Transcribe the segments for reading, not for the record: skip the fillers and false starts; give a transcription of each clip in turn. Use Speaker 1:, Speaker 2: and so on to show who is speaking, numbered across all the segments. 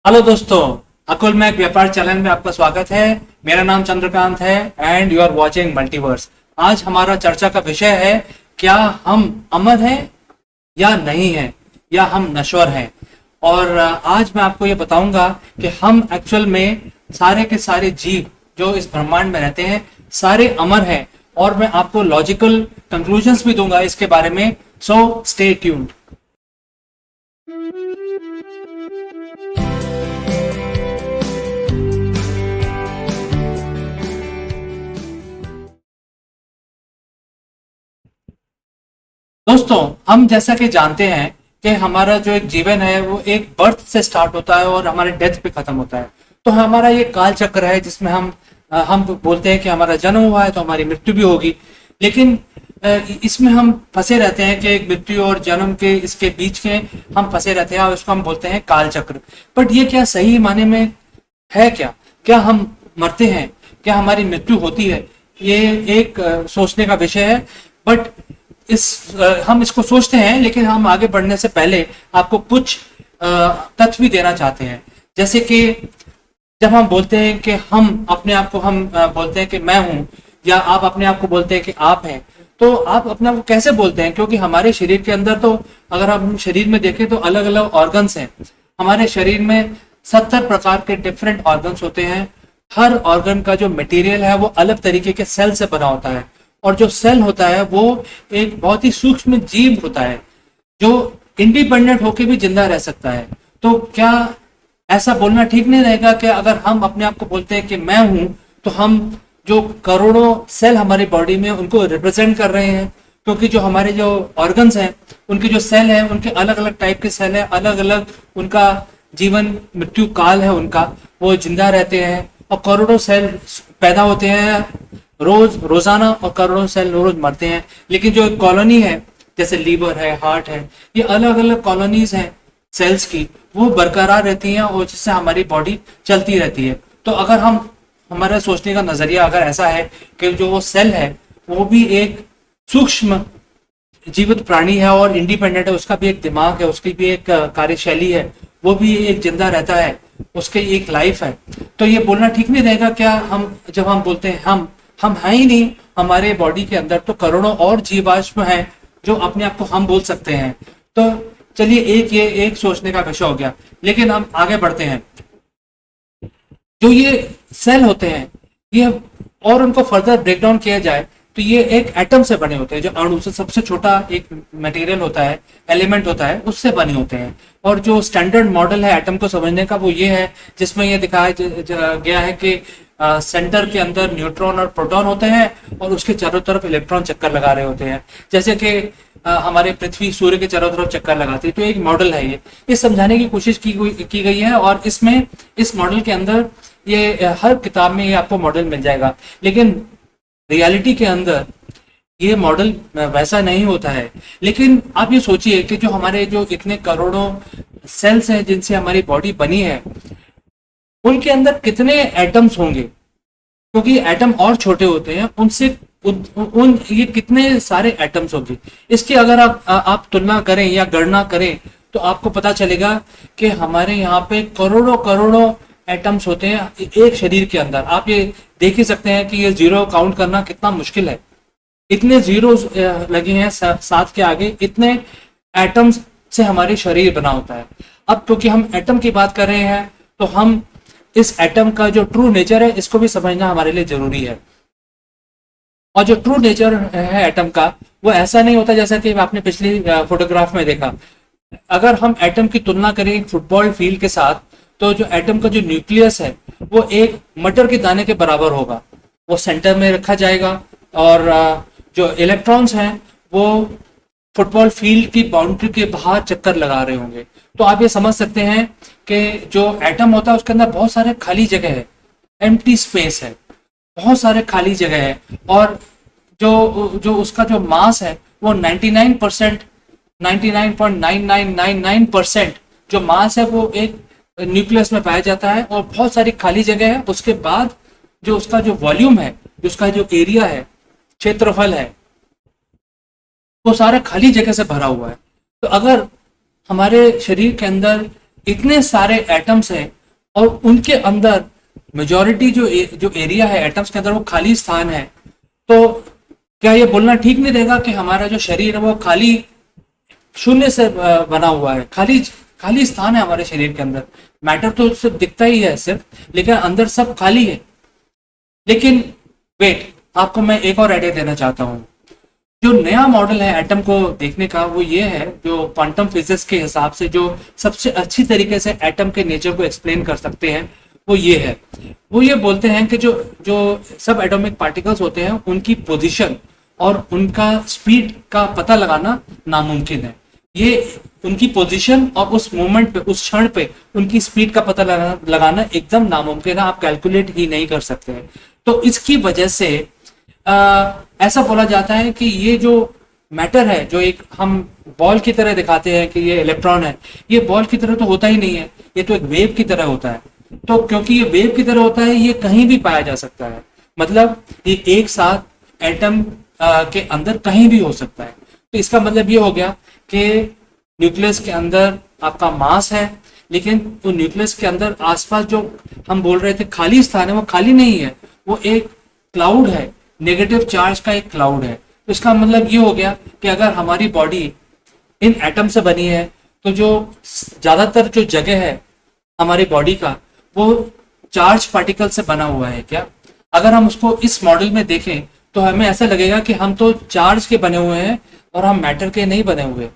Speaker 1: Hello दोस्तों, अकुल Mac व्यापार channel में आपका स्वागत है। मेरा नाम चंद्रकांत है and you are watching Multiverse. आज हमारा चर्चा का विषय है, क्या हम अमर हैं या नहीं हैं, या हम नश्वर हैं। और आज मैं आपको ये बताऊंगा कि हम एक्चुअल में सारे के सारे जीव जो इस ब्रह्मांड में रहते हैं सारे अमर हैं, और मैं आपको लॉजिकल कंक्लूजन्स भी दूंगा इसके बारे में। So stay tuned. दोस्तों, हम जैसा कि जानते हैं कि हमारा जो एक जीवन है वो एक बर्थ से स्टार्ट होता है और हमारे डेथ पे खत्म होता है। तो हमारा ये काल चक्र है जिसमें हम बोलते हैं कि हमारा जन्म हुआ है तो हमारी मृत्यु भी होगी। लेकिन इसमें हम फंसे रहते हैं कि एक मृत्यु और जन्म के इसके बीच के हम फंसे रहते हैं और उसको हम बोलते हैं काल चक्र। बट ये क्या सही माने में है? क्या क्या हम मरते हैं? क्या हमारी मृत्यु होती है? ये एक सोचने का विषय है। बट हम इसको सोचते हैं, लेकिन हम आगे बढ़ने से पहले आपको कुछ तथ्य भी देना चाहते हैं। जैसे कि जब हम बोलते हैं कि हम अपने आप को बोलते हैं कि मैं हूं, या आप अपने आप को बोलते हैं कि आप हैं, तो आप अपने आप को कैसे बोलते हैं? क्योंकि हमारे शरीर के अंदर तो अगर हम शरीर में देखें तो अलग अलग ऑर्गन्स हैं। हमारे शरीर में 70 प्रकार के डिफरेंट ऑर्गन्स होते हैं। हर ऑर्गन का जो मटेरियल है वो अलग तरीके के सेल से बना होता है, और जो सेल होता है वो एक बहुत ही सूक्ष्म जीव होता है जो इंडिपेंडेंट होकर भी जिंदा रह सकता है। तो क्या ऐसा बोलना ठीक नहीं रहेगा कि अगर हम अपने आप को बोलते हैं कि मैं हूं, तो हम जो करोड़ों सेल हमारी बॉडी में उनको रिप्रेजेंट कर रहे हैं? क्योंकि जो हमारे जो ऑर्गन्स हैं उनके जो सेल हैं उनके अलग अलग टाइप के सेल हैं, अलग अलग उनका जीवन मृत्यु काल है उनका, वो जिंदा रहते हैं और करोड़ों सेल पैदा होते हैं रोजाना, और करोड़ों सेल रोज मरते हैं। लेकिन जो एक कॉलोनी है, जैसे लीवर है, हार्ट है, ये अलग अलग कॉलोनीज हैं सेल्स की, वो बरकरार रहती हैं और जिससे हमारी बॉडी चलती रहती है। तो अगर हमारा सोचने का नजरिया अगर ऐसा है कि जो वो सेल है वो भी एक सूक्ष्म जीवित प्राणी है और इंडिपेंडेंट है, उसका भी एक दिमाग है, उसकी भी एक कार्यशैली है, वो भी एक जिंदा रहता है, उसकी एक लाइफ है, तो ये बोलना ठीक नहीं रहेगा क्या जब हम बोलते हैं हम हैं ही नहीं? हमारे बॉडी के अंदर तो करोड़ों और जीवाश्म हैं जो अपने आप को हम बोल सकते हैं। तो चलिए, ये एक सोचने का विषय हो गया। लेकिन हम आगे बढ़ते हैं। जो ये सेल होते हैं, ये और उनको फर्दर ब्रेक डाउन किया जाए तो ये एक एटम से बने होते हैं। जो अणु से सबसे छोटा एक मटेरियल होता है, एलिमेंट होता है, उससे बने होते हैं। और जो स्टैंडर्ड मॉडल है एटम को समझने का वो ये है, जिसमें ये दिखाया गया है कि सेंटर के अंदर न्यूट्रॉन और प्रोटॉन होते हैं और उसके चारों तरफ इलेक्ट्रॉन चक्कर लगा रहे होते हैं, जैसे कि हमारे पृथ्वी सूर्य के चारों तरफ चक्कर लगाती है। तो एक मॉडल है, ये समझाने की कोशिश की गई है, और इसमें इस मॉडल के अंदर ये हर किताब में ये आपको मॉडल मिल जाएगा। लेकिन रियलिटी के अंदर ये मॉडल वैसा नहीं होता है। लेकिन आप ये सोचिए कि जो हमारे जो इतने करोड़ों सेल्स हैं जिनसे हमारी बॉडी बनी है, उनके अंदर कितने एटम्स होंगे? क्योंकि एटम और छोटे होते हैं उनसे, उन ये कितने सारे एटम्स होंगे। इसकी अगर आप तुलना करें या गणना करें तो आपको पता चलेगा कि हमारे यहाँ पे करोड़ों करोड़ों एटम्स होते हैं एक शरीर के अंदर। आप ये देख ही सकते हैं कि ये जीरो काउंट करना कितना मुश्किल है। इतने जीरो लगे हैं साथ के आगे, इतने एटम्स से हमारे शरीर बना होता है। अब क्योंकि हम एटम की बात कर रहे हैं तो हम इस एटम का जो ट्रू नेचर है इसको भी समझना हमारे लिए जरूरी है। और जो ट्रू नेचर है एटम का, वो ऐसा नहीं होता जैसा कि आपने पिछली फोटोग्राफ में देखा। अगर हम एटम की तुलना करें फुटबॉल फील्ड के साथ, तो जो एटम का जो न्यूक्लियस है वो एक मटर के दाने के बराबर होगा। वो सेंटर में रखा जाएगा, और जो इलेक्ट्रॉन्स हैं वो फुटबॉल फील्ड की बाउंड्री के बाहर चक्कर लगा रहे होंगे। तो आप ये समझ सकते हैं कि जो एटम होता है उसके अंदर बहुत सारे खाली जगह है, एम्प्टी स्पेस है, बहुत सारे खाली जगह है। और जो उसका जो मास है वो 99% 99.9999% जो मास है वो एक न्यूक्लियस में पाया जाता है, और बहुत सारी खाली जगह है। उसके बाद जो उसका जो वॉल्यूम है, उसका जो एरिया है, क्षेत्रफल है, वो सारा खाली जगह से भरा हुआ है। तो अगर हमारे शरीर के अंदर इतने सारे एटम्स हैं और उनके अंदर मेजॉरिटी जो एरिया है एटम्स के अंदर वो खाली स्थान है। तो क्या ये बोलना ठीक नहीं रहेगा कि हमारा जो शरीर है वो खाली शून्य से बना हुआ है, खाली खाली स्थान है हमारे शरीर के अंदर। मैटर तो सिर्फ दिखता ही है सिर्फ, लेकिन अंदर सब खाली है। लेकिन वेट, आपको मैं एक और आइडिया देना चाहता हूँ। जो नया मॉडल है एटम को देखने का वो ये है, जो क्वांटम फिजिक्स के हिसाब से जो सबसे अच्छी तरीके से एटम के नेचर को एक्सप्लेन कर सकते हैं वो ये है। वो ये बोलते हैं कि जो जो सब एटॉमिक पार्टिकल्स होते हैं उनकी पोजीशन और उनका स्पीड का पता लगाना नामुमकिन है। ये उनकी पोजीशन और उस मोमेंट पे, उस क्षण पे उनकी स्पीड का पता लगाना एकदम नामुमकिन है, आप कैलकुलेट ही नहीं कर सकते हैं। तो इसकी वजह से ऐसा बोला जाता है कि ये जो मैटर है, जो एक हम बॉल की तरह दिखाते हैं कि ये इलेक्ट्रॉन है, ये बॉल की तरह तो होता ही नहीं है, ये तो एक वेव की तरह होता है। तो क्योंकि ये वेव की तरह होता है, ये कहीं भी पाया जा सकता है, मतलब ये एक साथ एटम के अंदर कहीं भी हो सकता है। तो इसका मतलब ये हो गया कि न्यूक्लियस के अंदर आपका मास है, लेकिन वो न्यूक्लियस के अंदर आसपास जो हम बोल रहे थे खाली स्थान है, वो खाली नहीं है, वो एक क्लाउड है, नेगेटिव चार्ज का एक क्लाउड है। तो इसका मतलब ये हो गया कि अगर हमारी बॉडी इन एटम से बनी है तो जो ज्यादातर जो जगह है हमारी बॉडी का वो चार्ज पार्टिकल से बना हुआ है क्या? अगर हम उसको इस मॉडल में देखें तो हमें ऐसा लगेगा कि हम तो चार्ज के बने हुए हैं और हम मैटर के नहीं बने हुए।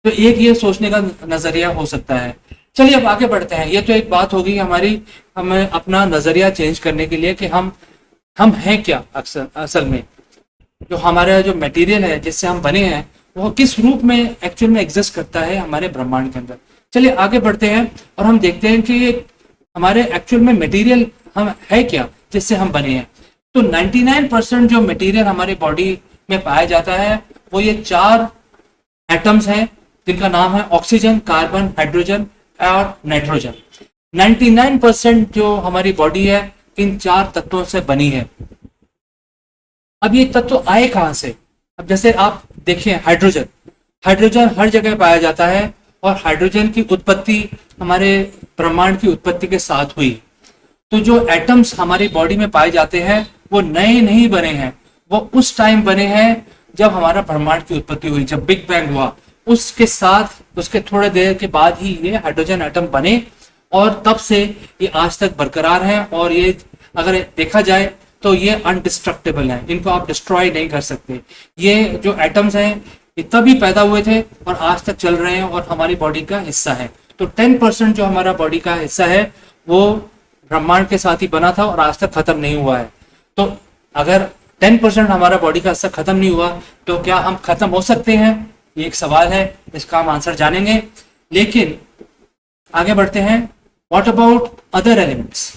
Speaker 1: तो एक ये सोचने का नजरिया हो सकता है। चलिए अब आगे बढ़ते हैं। ये तो एक बात होगी हमारी, हमें अपना नजरिया चेंज करने के लिए कि हम हैं क्या असल में, जो हमारा जो मटेरियल है जिससे हम बने हैं वो किस रूप में एक्चुअल में एग्जिस्ट करता है हमारे ब्रह्मांड के अंदर। चलिए आगे बढ़ते हैं और हम देखते हैं कि हमारे एक्चुअल में मटेरियल हम है क्या जिससे हम बने हैं। तो 99% जो मटेरियल हमारी बॉडी में पाया जाता है वो ये 4 एटम्स हैं जिनका नाम है ऑक्सीजन, कार्बन, हाइड्रोजन और नाइट्रोजन। 99% जो हमारी बॉडी है इन 4 तत्वों से बनी है। अब ये तत्व आए कहां से? अब जैसे आप देखिए हाइड्रोजन, हाइड्रोजन हर जगह पाया जाता है और हाइड्रोजन की उत्पत्ति हमारे ब्रह्मांड की उत्पत्ति के साथ हुई। तो जो एटम्स हमारी बॉडी में पाए जाते हैं वो नए नहीं बने हैं, वो उस टाइम बने हैं जब हमारा ब्रह्मांड की उत्पत्ति हुई, जब बिग बैंग हुआ उसके साथ उसके थोड़े देर के बाद ही ये हाइड्रोजन एटम बने और तब से ये आज तक बरकरार है। और ये अगर देखा जाए तो ये अनडिस्ट्रक्टेबल है, इनको आप डिस्ट्रॉय नहीं कर सकते। ये जो एटम्स हैं ये तभी पैदा हुए थे और आज तक चल रहे हैं और हमारी बॉडी का हिस्सा है। तो 10% जो हमारा बॉडी का हिस्सा है वो ब्रह्मांड के साथ ही बना था और आज तक खत्म नहीं हुआ है। तो अगर 10% हमारा बॉडी का हिस्सा खत्म नहीं हुआ तो क्या हम खत्म हो सकते हैं? ये एक सवाल है, इसका हम आंसर जानेंगे। लेकिन आगे बढ़ते हैं। What about other elements?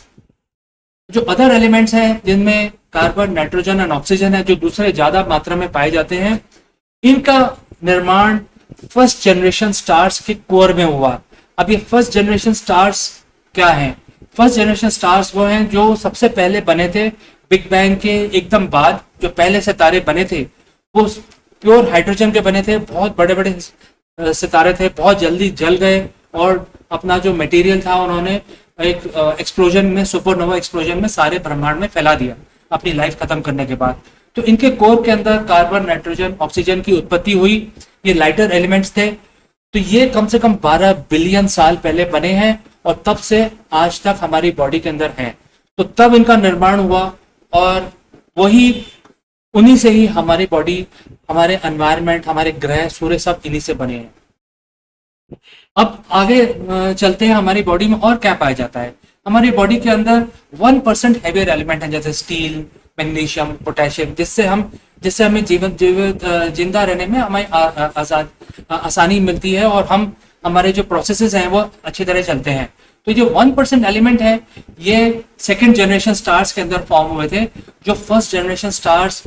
Speaker 1: जो अदर एलिमेंट्स हैं जिनमें कार्बन, नाइट्रोजन और ऑक्सीजन है, जो दूसरे ज्यादा मात्रा में पाए जाते हैं, इनका निर्माण फर्स्ट जनरेशन स्टार्स के कोर में हुआ। अब ये फर्स्ट जनरेशन स्टार्स क्या हैं? फर्स्ट जनरेशन स्टार्स वो हैं जो सबसे पहले बने थे बिग बैंग के एकदम बाद। जो पहले सितारे बने थे वो प्योर हाइड्रोजन के बने थे, बहुत बड़े बड़े सितारे थे, बहुत जल्दी जल गए और अपना जो मटेरियल था उन्होंने एक एक्सप्लोजन में, सुपरनोवा एक्सप्लोजन में सारे ब्रह्मांड में फैला दिया अपनी लाइफ खत्म करने के बाद। तो इनके कोर के अंदर कार्बन, नाइट्रोजन, ऑक्सीजन की उत्पत्ति हुई। ये लाइटर एलिमेंट्स थे। तो ये कम से कम 12 बिलियन साल पहले बने हैं और तब से आज तक हमारी बॉडी के अंदर है। तो तब इनका निर्माण हुआ और वही उन्हीं से ही हमारी बॉडी, हमारे एनवायरनमेंट, हमारे ग्रह, सूर्य सब इन्हीं से बने हैं। अब आगे चलते हैं। हमारी बॉडी में और क्या पाया जाता है? हमारी बॉडी के अंदर 1% हेवियर एलिमेंट है जैसे स्टील, मैग्नीशियम, पोटेशियम, जिससे हमें जिंदा रहने में हमें आसानी मिलती है और हम हमारे जो प्रोसेसेस हैं वो अच्छी तरह चलते हैं। तो जो 1% एलिमेंट है ये सेकेंड जनरेशन स्टार्स के अंदर फॉर्म हुए थे। जो फर्स्ट जनरेशन स्टार्स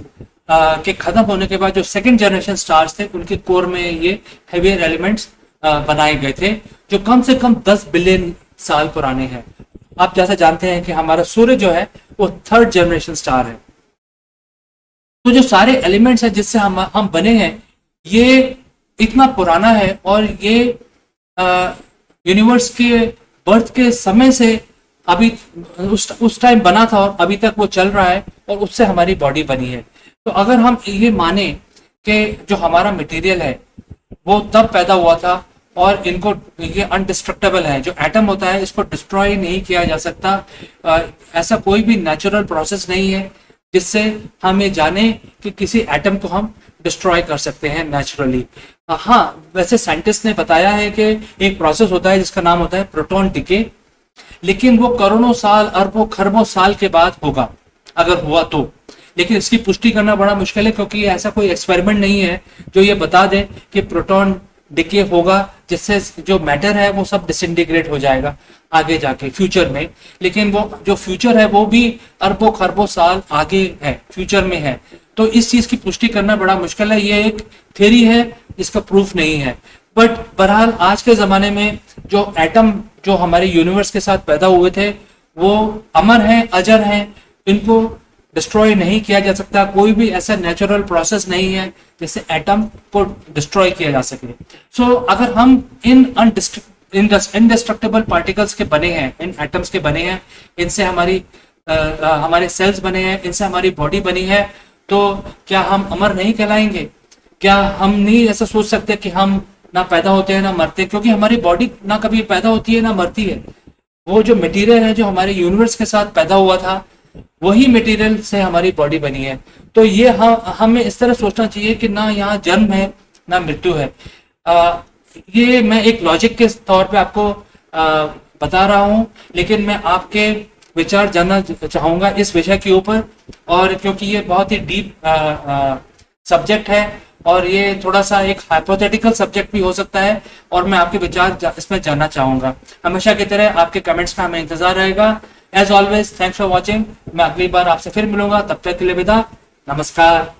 Speaker 1: के खत्म होने के बाद जो सेकेंड जनरेशन स्टार्स थे उनके कोर में ये हेवियर एलिमेंट्स बनाए गए थे जो कम से कम 10 बिलियन साल पुराने हैं। आप जैसा जानते हैं कि हमारा सूर्य जो है वो थर्ड जनरेशन स्टार है। तो जो सारे एलिमेंट्स हैं जिससे हम बने हैं ये इतना पुराना है और ये यूनिवर्स के बर्थ के समय से अभी उस टाइम बना था और अभी तक वो चल रहा है और उससे हमारी बॉडी बनी है। तो अगर हम ये माने कि जो हमारा मटेरियल है वो तब पैदा हुआ था और इनको ये अनडिस्ट्रक्टेबल है, जो एटम होता है इसको डिस्ट्रॉय नहीं किया जा सकता, ऐसा कोई भी नेचुरल प्रोसेस नहीं है जिससे हम ये जाने कि किसी एटम को हम डिस्ट्रॉय कर सकते हैं नेचुरली। हाँ, वैसे साइंटिस्ट ने बताया है कि एक प्रोसेस होता है जिसका नाम होता है प्रोटॉन डिके, लेकिन वो करोड़ों साल अरबों खरबों साल के बाद होगा अगर हुआ तो। लेकिन इसकी पुष्टि करना बड़ा मुश्किल है क्योंकि ऐसा कोई एक्सपेरिमेंट नहीं है जो ये बता दे कि प्रोटॉन डिके होगा जिससे जो मैटर है वो सब डिसइंटीग्रेट हो जाएगा आगे जाके फ्यूचर में। लेकिन वो जो फ्यूचर है वो भी अरबों खरबों साल आगे है, फ्यूचर में है। तो इस चीज की पुष्टि करना बड़ा मुश्किल है, ये एक थ्योरी है, इसका प्रूफ नहीं है। बट बहरहाल आज के जमाने में जो एटम जो हमारे यूनिवर्स के साथ पैदा हुए थे वो अमर हैं, अजर हैं, इनको डिस्ट्रॉय नहीं किया जा सकता। कोई भी ऐसा नेचुरल प्रोसेस नहीं है जिससे एटम को डिस्ट्रॉय किया जा सके। सो अगर हम इन इनडिस्ट्रक्टेबल पार्टिकल्स के बने हैं, इन एटम्स के बने हैं, इनसे हमारे सेल्स बने हैं, इनसे हमारी बॉडी बनी है, तो क्या हम अमर नहीं कहलाएंगे? क्या हम नहीं ऐसा सोच सकते कि हम ना पैदा होते हैं ना मरते? क्योंकि हमारी बॉडी ना कभी पैदा होती है ना मरती है। वो जो मटेरियल है जो हमारे यूनिवर्स के साथ पैदा हुआ था वही मटेरियल से हमारी बॉडी बनी है। तो ये हमें इस तरह सोचना चाहिए कि ना यहाँ जन्म है ना मृत्यु है। ये मैं एक लॉजिक के तौर पे आपको बता रहा हूँ, लेकिन मैं आपके विचार जानना चाहूंगा इस विषय के ऊपर, और क्योंकि ये बहुत ही डीप सब्जेक्ट है और ये थोड़ा सा एक हाइपोथेटिकल सब्जेक्ट भी हो सकता है, और मैं आपके विचार इसमें जानना चाहूंगा। हमेशा की तरह आपके कमेंट्स का हमें इंतजार रहेगा। As always thanks for watching. मैं अगली बार आपसे फिर मिलूंगा, तब तक के लिए विदा, नमस्कार।